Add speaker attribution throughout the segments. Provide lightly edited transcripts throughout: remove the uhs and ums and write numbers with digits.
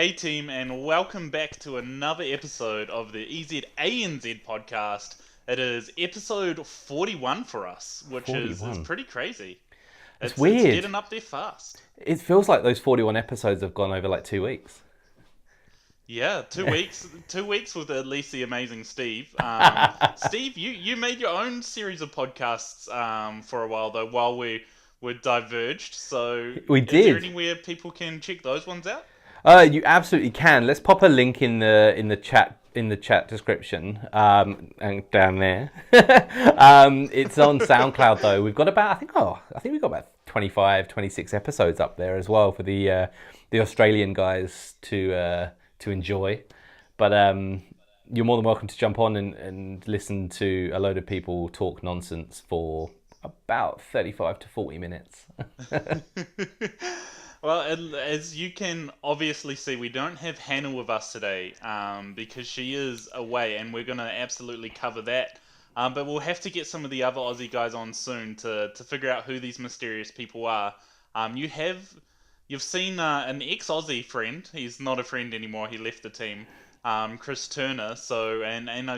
Speaker 1: Hey team, and welcome back to another episode of the EZANZ podcast. It is episode 41 for us, which is
Speaker 2: 41.
Speaker 1: pretty crazy.
Speaker 2: It's
Speaker 1: It's
Speaker 2: weird.
Speaker 1: getting up there fast.
Speaker 2: It feels like those 41 episodes have gone over like 2 weeks.
Speaker 1: Yeah, 2 weeks, 2 weeks with at least the amazing Steve. Steve, you made your own series of podcasts for a while though, while we were diverged. So,
Speaker 2: We
Speaker 1: is there
Speaker 2: did.
Speaker 1: anywhere people can check those ones out?
Speaker 2: You absolutely can. Let's pop a link in the chat description and down there. It's on SoundCloud though. We've got about I think we've got about 25, 26 episodes up there as well for the Australian guys to enjoy. But you're more than welcome to jump on and listen to a load of people talk nonsense for about 35 to 40 minutes.
Speaker 1: Well, as you can obviously see, we don't have Hannah with us today because she is away, and we're going to absolutely cover that. But we'll have to get some of the other Aussie guys on soon to figure out who these mysterious people are. You've seen an ex-Aussie friend. He's not a friend anymore. He left the team. Chris Turner. So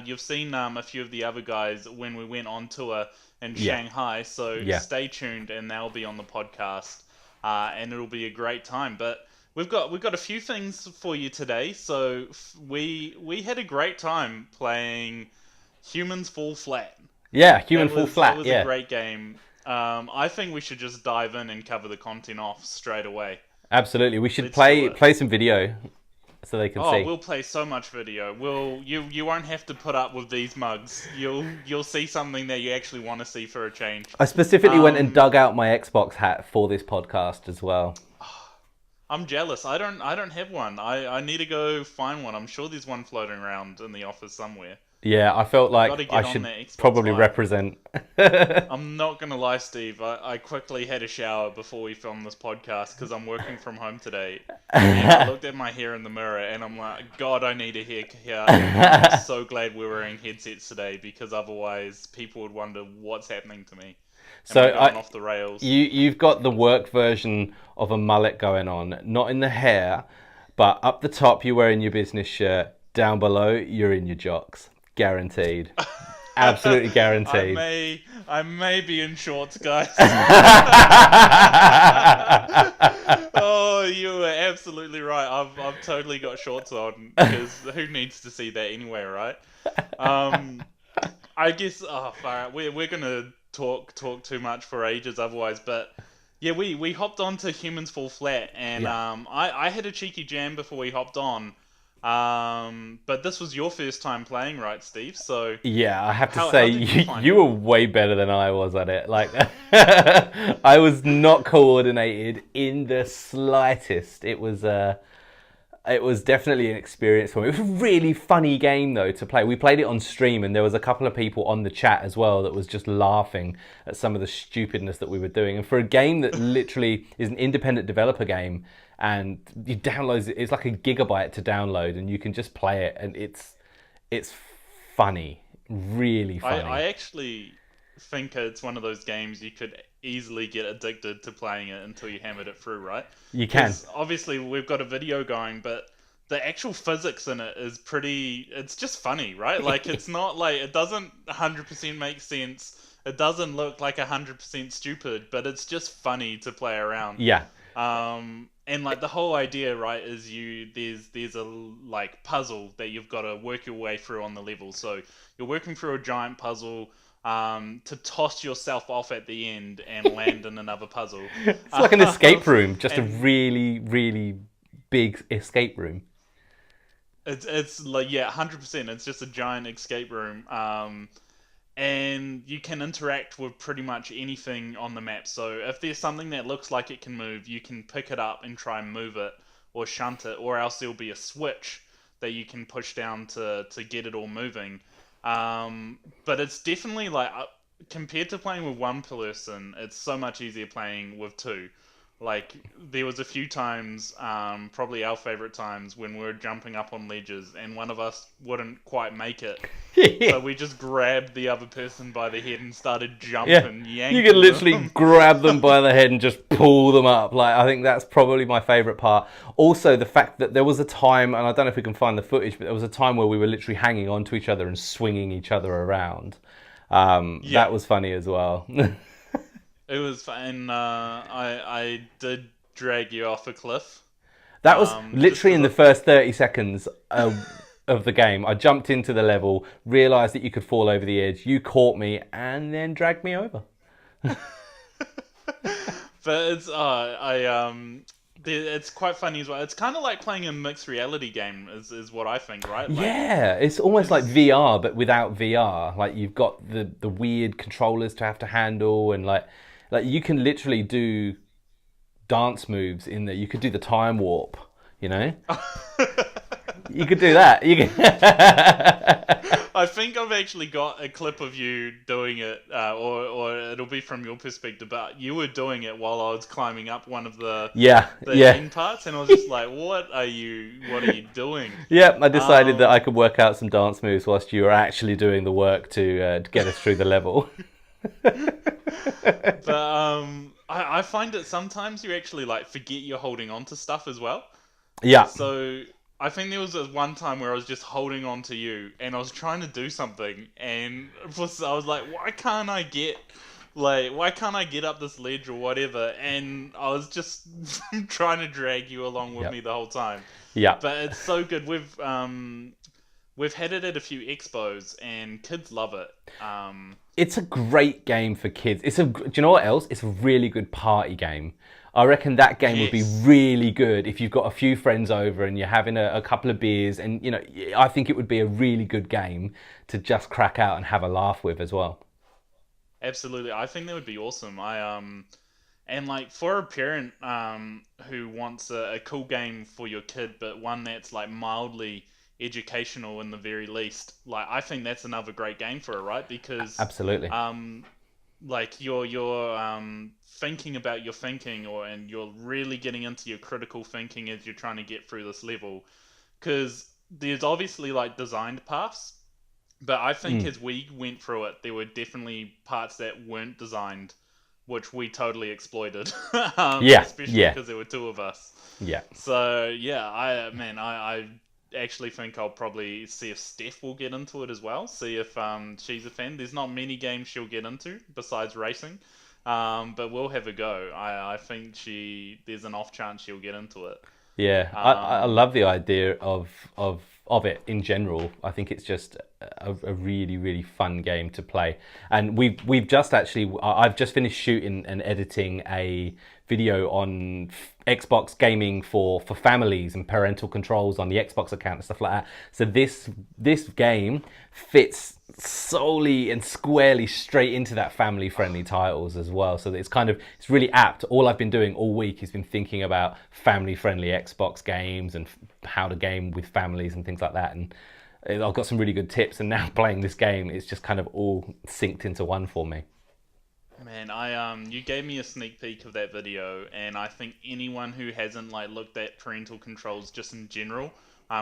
Speaker 1: you've seen a few of the other guys when we went on tour in
Speaker 2: Yeah.
Speaker 1: Shanghai. So
Speaker 2: Yeah.
Speaker 1: stay tuned, and they'll be on the podcast and it'll be a great time. But we've got a few things for you today. So we had a great time playing Humans Fall Flat.
Speaker 2: Yeah, Human
Speaker 1: That
Speaker 2: Fall
Speaker 1: was that
Speaker 2: Flat,
Speaker 1: was a
Speaker 2: yeah.
Speaker 1: great game. I think we should just dive in and cover the content off straight away.
Speaker 2: Absolutely. We should
Speaker 1: Let's do
Speaker 2: play
Speaker 1: it.
Speaker 2: play some video so they can
Speaker 1: Oh,
Speaker 2: see.
Speaker 1: we'll play so much video. You won't have to put up with these mugs. You'll see something that you actually want to see for a change.
Speaker 2: I specifically went and
Speaker 1: Um,
Speaker 2: dug out my Xbox hat for this podcast as well.
Speaker 1: I'm jealous. I don't have one. I need to go find one. I'm sure there's one floating around in the office somewhere.
Speaker 2: Yeah, I felt
Speaker 1: I've got
Speaker 2: like
Speaker 1: to
Speaker 2: I
Speaker 1: get on
Speaker 2: should
Speaker 1: that Xbox
Speaker 2: probably
Speaker 1: Live.
Speaker 2: represent.
Speaker 1: I'm not gonna lie, Steve. I quickly had a shower before we filmed this podcast because I'm working from home today, and I looked at my hair in the mirror and I'm like, God, I need a haircut. I'm so glad we're wearing headsets today because otherwise people would wonder what's happening to me. Am I
Speaker 2: So
Speaker 1: going off the rails?
Speaker 2: you've got the work version of a mullet going on, not in the hair, but up the top you're wearing your business shirt, down below you're in your jocks. Guaranteed. Absolutely
Speaker 1: I
Speaker 2: guaranteed.
Speaker 1: may be in shorts, guys. Oh, you were absolutely right. I've totally got shorts on because who needs to see that anyway, right? Um, I guess. Oh, far out. We're gonna talk too much for ages otherwise, but. Yeah, we hopped on to Humans Fall Flat, and
Speaker 2: Yeah.
Speaker 1: I had a cheeky jam before we hopped on, but this was your first time playing, right, Steve? So
Speaker 2: Yeah, I have to
Speaker 1: how
Speaker 2: say
Speaker 1: did you find
Speaker 2: you
Speaker 1: it?
Speaker 2: were way better than I was at it. Like I was not coordinated in the slightest. It was definitely an experience for me. It was a really funny game though to play. We played it on stream and there was a couple of people on the chat as well that was just laughing at some of the stupidness that we were doing. And for a game that literally is an independent developer game and you download it, it's like a gigabyte to download and you can just play it and it's funny, really
Speaker 1: I
Speaker 2: funny.
Speaker 1: actually think it's one of those games you could easily get addicted to playing it until you hammered it through, right?
Speaker 2: You can.
Speaker 1: Because obviously we've got a video going, but the actual physics in it is pretty. It's just funny, right? Like it's not like it doesn't 100% make sense. It doesn't look like 100% stupid, but it's just funny to play around.
Speaker 2: Yeah.
Speaker 1: And like the whole idea, right, is there's a like puzzle that you've got to work your way through on the level. So you're working through a giant puzzle to toss yourself off at the end and land in another puzzle.
Speaker 2: It's like an escape room, just a
Speaker 1: And
Speaker 2: really, really big escape room.
Speaker 1: it's like yeah, 100%. It's just a giant escape room. And you can interact with pretty much anything on the map. So if there's something that looks like it can move, you can pick it up and try and move it or shunt it, or else there'll be a switch that you can push down to get it all moving. But it's definitely like compared to playing with one person, it's so much easier playing with two. Like there was a few times, probably our favorite times when we were jumping up on ledges and one of us wouldn't quite make it. So we just grabbed the other person by the head and started
Speaker 2: Yeah,
Speaker 1: jumping,
Speaker 2: you could
Speaker 1: yanking
Speaker 2: literally
Speaker 1: them.
Speaker 2: grab them by the head and just pull them up. Like, I think that's probably my favourite part. Also, the fact that there was a time, and I don't know if we can find the footage, but there was a time where we were literally hanging on to each other and swinging each other around.
Speaker 1: Yeah,
Speaker 2: That was funny as well.
Speaker 1: it was fun. I did drag you off a cliff.
Speaker 2: That was
Speaker 1: Just
Speaker 2: literally
Speaker 1: because
Speaker 2: in the first 30 seconds of the game. I jumped into the level, realised that you could fall over the edge. You caught me and then dragged me over.
Speaker 1: but it's quite funny as well. It's kind of like playing a mixed reality game, is what I think, right? Like,
Speaker 2: Yeah, it's almost like
Speaker 1: 'cause-
Speaker 2: VR, but without VR. Like you've got the weird controllers to have to handle, and like you can literally do dance moves in there. You could do the time warp, you know? You could do that. You can.
Speaker 1: I think I've actually got a clip of you doing it, or it'll be from your perspective. But you were doing it while I was climbing up one of the
Speaker 2: Yeah,
Speaker 1: the
Speaker 2: yeah.
Speaker 1: end parts, and I was just like, "What are you doing?"
Speaker 2: Yep, I decided that
Speaker 1: Um,
Speaker 2: I could work out some dance moves whilst you were actually doing the work to get us through the level.
Speaker 1: but I find that sometimes you actually like forget you're holding on to stuff as well.
Speaker 2: Yeah,
Speaker 1: So I think there was this one time where I was just holding on to you, and I was trying to do something, and I was like, why can't I get up this ledge or whatever? And I was just trying to drag you along with
Speaker 2: yep,
Speaker 1: me the whole time.
Speaker 2: yeah.
Speaker 1: But it's so good. We've had it at a few expos, and kids love it.
Speaker 2: It's a great game for kids. Do you know what else? It's a really good party game. I reckon that game would be
Speaker 1: Yes.
Speaker 2: really good if you've got a few friends over and you're having a couple of beers, and I think it would be a really good game to just crack out and have a laugh with as well.
Speaker 1: Absolutely, I think that would be awesome. And like for a parent who wants a cool game for your kid, but one that's like mildly educational in the very least, like I think that's another great game for it, right? Because
Speaker 2: Absolutely.
Speaker 1: like you're thinking about your thinking, and you're really getting into your critical thinking as you're trying to get through this level. Because there's obviously like designed paths, but I think
Speaker 2: Mm.
Speaker 1: as we went through it, there were definitely parts that weren't designed, which we totally exploited,
Speaker 2: Yeah,
Speaker 1: especially
Speaker 2: yeah,
Speaker 1: because there were two of us.
Speaker 2: yeah.
Speaker 1: So yeah, I actually think I'll probably see if Steph will get into it as well. See if she's a fan. There's not many games she'll get into besides racing, but we'll have a go. I think there's an off chance she'll get into it.
Speaker 2: Yeah, I
Speaker 1: Um,
Speaker 2: love the idea of it in general. I think it's just a really really fun game to play. And we've just actually I've just finished shooting and editing a video on Xbox gaming for families and parental controls on the Xbox account and stuff like that. So this game fits solely and squarely straight into that family friendly titles as well, so that it's really apt. All I've been doing all week has been thinking about family friendly Xbox games and how to game with families and things like that, and I've got some really good tips, and now playing this game, it's just kind of all synced into one for me.
Speaker 1: Man, you gave me a sneak peek of that video, and I think anyone who hasn't like looked at parental controls just in general,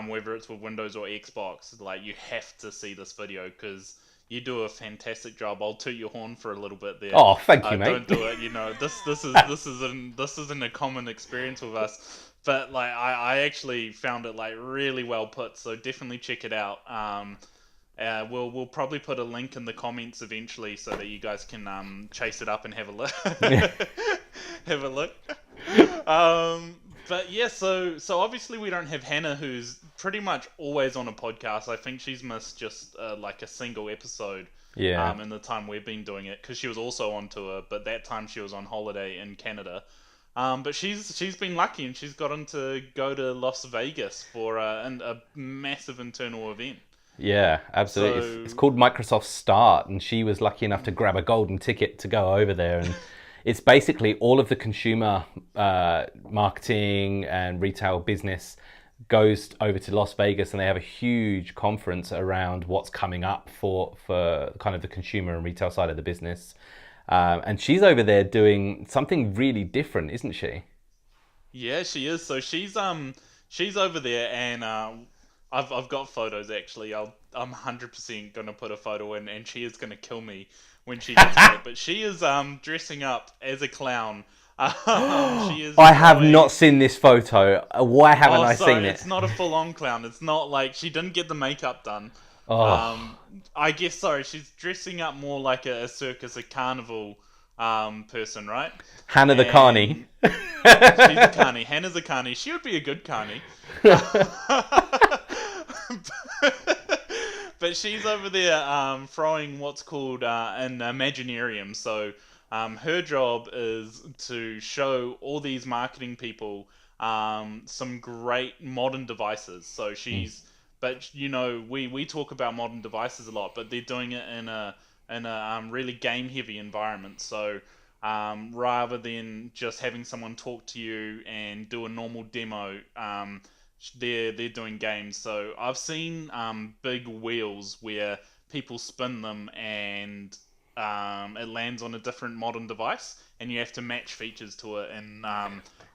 Speaker 1: whether it's with Windows or Xbox, like you have to see this video because you do a fantastic job. I'll toot your horn for a little bit there.
Speaker 2: Oh, thank you, mate.
Speaker 1: Don't do it. You know, this isn't a common experience with us, but like I actually found it like really well put. So definitely check it out. We'll probably put a link in the comments eventually so that you guys can chase it up and have a look. Have a look. But yeah, so obviously we don't have Hannah, who's pretty much always on a podcast. I think she's missed just like a single episode.
Speaker 2: Yeah.
Speaker 1: In the time we've been doing it, because she was also on tour, but that time she was on holiday in Canada. But she's been lucky, and she's gotten to go to Las Vegas for a massive internal event.
Speaker 2: Yeah, absolutely. It's
Speaker 1: So
Speaker 2: called Microsoft Start, and she was lucky enough to grab a golden ticket to go over there. And it's basically all of the consumer marketing and retail business goes over to Las Vegas, and they have a huge conference around what's coming up for kind of the consumer and retail side of the business. And she's over there doing something really different, isn't she?
Speaker 1: Yeah, she is. So she's over there, and I've got photos actually. I'm 100% gonna put a photo in, and she is gonna kill me when she gets back. But she is dressing up as a clown. She is
Speaker 2: I have not
Speaker 1: throwing.
Speaker 2: seen this photo. Why haven't
Speaker 1: Oh,
Speaker 2: I seen
Speaker 1: sorry,
Speaker 2: it?
Speaker 1: it's not a full-on clown. It's not like she didn't get the makeup done.
Speaker 2: Oh,
Speaker 1: Um, I guess sorry, she's dressing up more like a circus, a carnival person, right?
Speaker 2: Hannah the Carney.
Speaker 1: And she's a carny. Hannah's a carny. She would be a good carny. But she's over there throwing what's called an Imaginarium. So her job is to show all these marketing people some great modern devices. So she's, but you know, we talk about modern devices a lot, but they're doing it in a really game heavy environment. So rather than just having someone talk to you and do a normal demo, they're doing games. So I've seen big wheels where people spin them and it lands on a different modern device, and you have to match features to it. And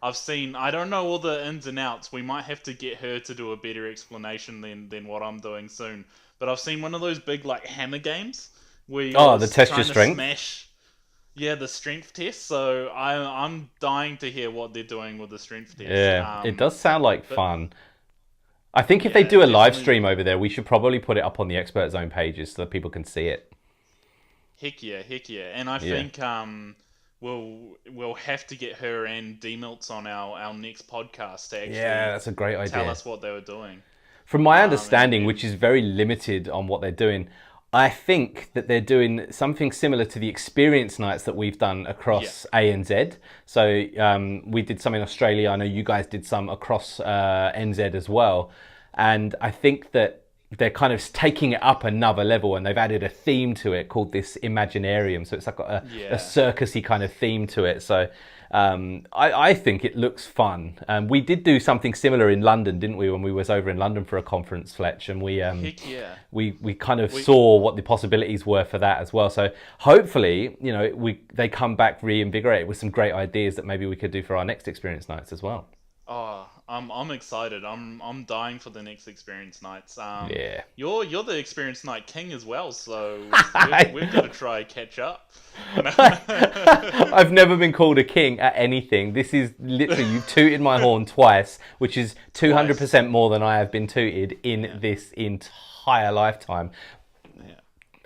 Speaker 1: I've seen, I don't know all the ins and outs. We might have to get her to do a better explanation than what I'm doing soon. But I've seen one of those big like hammer games where
Speaker 2: oh,
Speaker 1: you're
Speaker 2: the test your
Speaker 1: trying to
Speaker 2: strength.
Speaker 1: smash. Yeah, the strength test. So I'm dying to hear what they're doing with the strength test.
Speaker 2: Yeah, it does sound like
Speaker 1: But
Speaker 2: fun. I think if they
Speaker 1: yeah,
Speaker 2: do a live
Speaker 1: definitely.
Speaker 2: stream over there, we should probably put it up on the Expert Zone pages so that people can see it.
Speaker 1: Heck yeah. And I
Speaker 2: Yeah.
Speaker 1: think we'll have to get her and D Milts on our next podcast to
Speaker 2: Yeah,
Speaker 1: actually
Speaker 2: that's a great
Speaker 1: tell
Speaker 2: idea.
Speaker 1: us what they were doing.
Speaker 2: From my
Speaker 1: And
Speaker 2: understanding, which is very limited on what they're doing, I think that they're doing something similar to the experience nights that we've done
Speaker 1: yeah,
Speaker 2: across ANZ. So we did some in Australia. I know you guys did some across NZ as well. And I think that they're kind of taking it up another level, and they've added a theme to it called this Imaginarium. So it's like a
Speaker 1: yeah.
Speaker 2: circusy kind of theme to it. So I think it looks fun. We did do something similar in London, didn't we, when we was over in London for a conference, Fletch, and
Speaker 1: Heck yeah.
Speaker 2: we kind of
Speaker 1: We
Speaker 2: saw what the possibilities were for that as well. So hopefully, you know, they come back reinvigorated with some great ideas that maybe we could do for our next experience nights as well.
Speaker 1: Oh, I'm excited. I'm dying for the next experience nights.
Speaker 2: Yeah.
Speaker 1: You're the experience night king as well, so we've got to try catch up.
Speaker 2: I've never been called a king at anything. This is literally, you've tooted my horn twice, which is
Speaker 1: Twice.
Speaker 2: 200% more than I have been tooted in
Speaker 1: Yeah,
Speaker 2: this entire lifetime.
Speaker 1: yeah.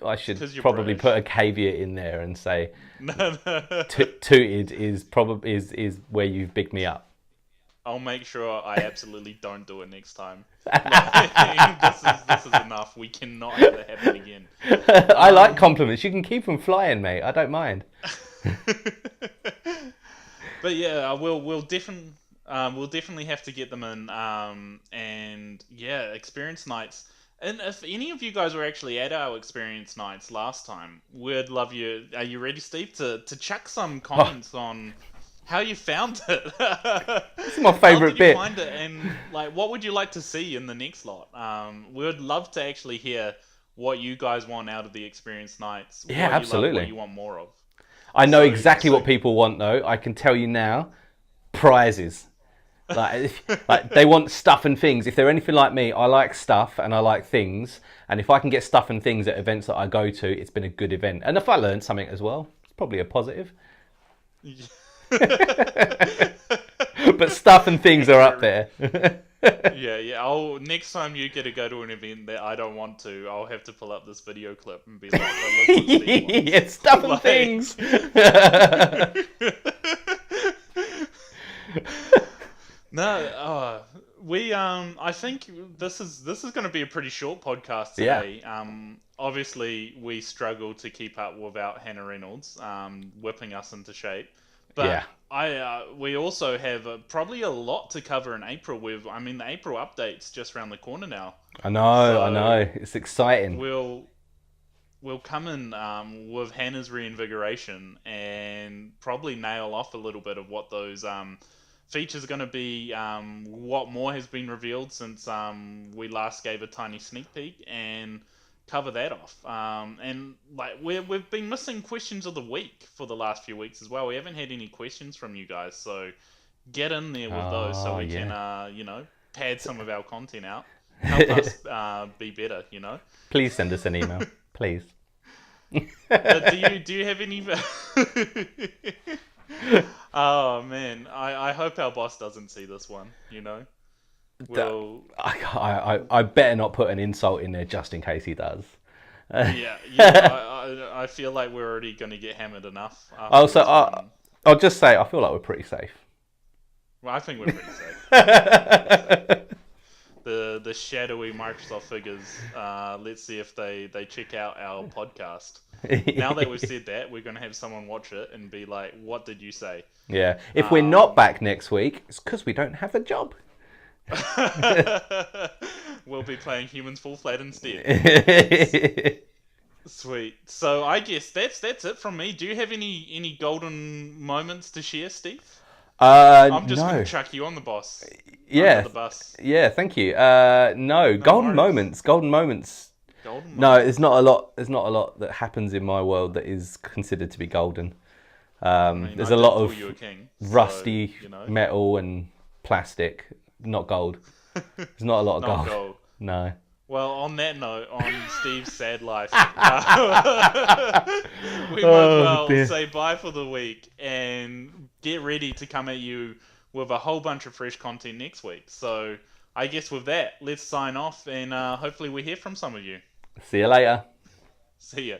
Speaker 2: I should
Speaker 1: Because you're
Speaker 2: probably
Speaker 1: British.
Speaker 2: put a caveat in there and say
Speaker 1: No, no.
Speaker 2: tooted is probably is where you've bigged me up.
Speaker 1: I'll make sure I absolutely don't do it next time. Like, this is enough. We cannot have it happen again.
Speaker 2: I like
Speaker 1: Um,
Speaker 2: compliments. You can keep them flying, mate. I don't mind.
Speaker 1: but yeah, we'll definitely have to get them in. And yeah, experience nights. And if any of you guys were actually at our experience nights last time, we'd love you. Are you ready, Steve, to chuck some
Speaker 2: Oh,
Speaker 1: comments on how you found it?
Speaker 2: this is my
Speaker 1: How
Speaker 2: favourite
Speaker 1: did you
Speaker 2: bit.
Speaker 1: find it, and like, what would you like to see in the next lot? We would love to actually hear what you guys want out of the experience nights.
Speaker 2: Yeah,
Speaker 1: What you love, what
Speaker 2: absolutely.
Speaker 1: you want more of.
Speaker 2: I know
Speaker 1: So,
Speaker 2: exactly
Speaker 1: so
Speaker 2: what people want, though. I can tell you now. Prizes. Like they want stuff and things. If they're anything like me, I like stuff and I like things. And if I can get stuff and things at events that I go to, it's been a good event. And if I learned something as well, it's probably a positive. But stuff and things are up
Speaker 1: Accurate.
Speaker 2: there.
Speaker 1: Yeah. Next time you get to go to an event that I don't want to, I'll have to pull up this video clip and be like, "But look what Steve wants."
Speaker 2: Yeah, stuff and
Speaker 1: Like,
Speaker 2: things.
Speaker 1: no, I think this is going to be a pretty short podcast
Speaker 2: Yeah,
Speaker 1: today. Obviously we struggle to keep up without Hannah Reynolds, whipping us into shape,
Speaker 2: yeah.
Speaker 1: but we also have probably a lot to cover in April. The April update's just around the corner now,
Speaker 2: I
Speaker 1: so
Speaker 2: know. It's exciting.
Speaker 1: we'll come in with Hannah's reinvigoration and probably nail off a little bit of what those features are going to be, what more has been revealed since we last gave a tiny sneak peek, and cover that off. And like we've been missing questions of the week for the last few weeks as well. We haven't had any questions from you guys, so get in there with those so
Speaker 2: Oh,
Speaker 1: we
Speaker 2: yeah.
Speaker 1: can pad some of our content out. Help us be better.
Speaker 2: Please send us an email. Please.
Speaker 1: But do you have any? Oh man, I hope our boss doesn't see this one. We'll
Speaker 2: I better not put an insult in there just in case he does.
Speaker 1: yeah. I feel like we're already going to get hammered enough after
Speaker 2: Also,
Speaker 1: this one.
Speaker 2: I'll just say I feel like we're pretty safe.
Speaker 1: Well, I think we're pretty safe. The shadowy Microsoft figures. Let's see if they check out our podcast. Now that we've said that, we're going to have someone watch it and be like, "What did you say?"
Speaker 2: Yeah. If we're not back next week, it's because we don't have a job.
Speaker 1: We'll be playing Humans Fall Flat instead. Sweet. So I guess that's it from me. Do you have any golden moments to share, Steve? I'm just going
Speaker 2: No.
Speaker 1: to chuck you on the boss.
Speaker 2: Yeah.
Speaker 1: Under the bus.
Speaker 2: Yeah, thank you. No, golden
Speaker 1: worries.
Speaker 2: moments. Golden moments.
Speaker 1: Golden
Speaker 2: No,
Speaker 1: moments.
Speaker 2: there's not a lot. There's not a lot that happens in my world that is considered to be golden.
Speaker 1: I mean,
Speaker 2: There's
Speaker 1: I
Speaker 2: a
Speaker 1: did
Speaker 2: lot
Speaker 1: call
Speaker 2: of
Speaker 1: you a king,
Speaker 2: rusty
Speaker 1: so,
Speaker 2: metal and plastic, not gold. There's not a lot of
Speaker 1: not
Speaker 2: gold.
Speaker 1: gold.
Speaker 2: No.
Speaker 1: Well, on that note, on Steve's sad life, we might
Speaker 2: Oh,
Speaker 1: well
Speaker 2: dear.
Speaker 1: say bye for the week and get ready to come at you with a whole bunch of fresh content next week. So I guess with that, let's sign off and hopefully we hear from some of you.
Speaker 2: See you later.
Speaker 1: See ya.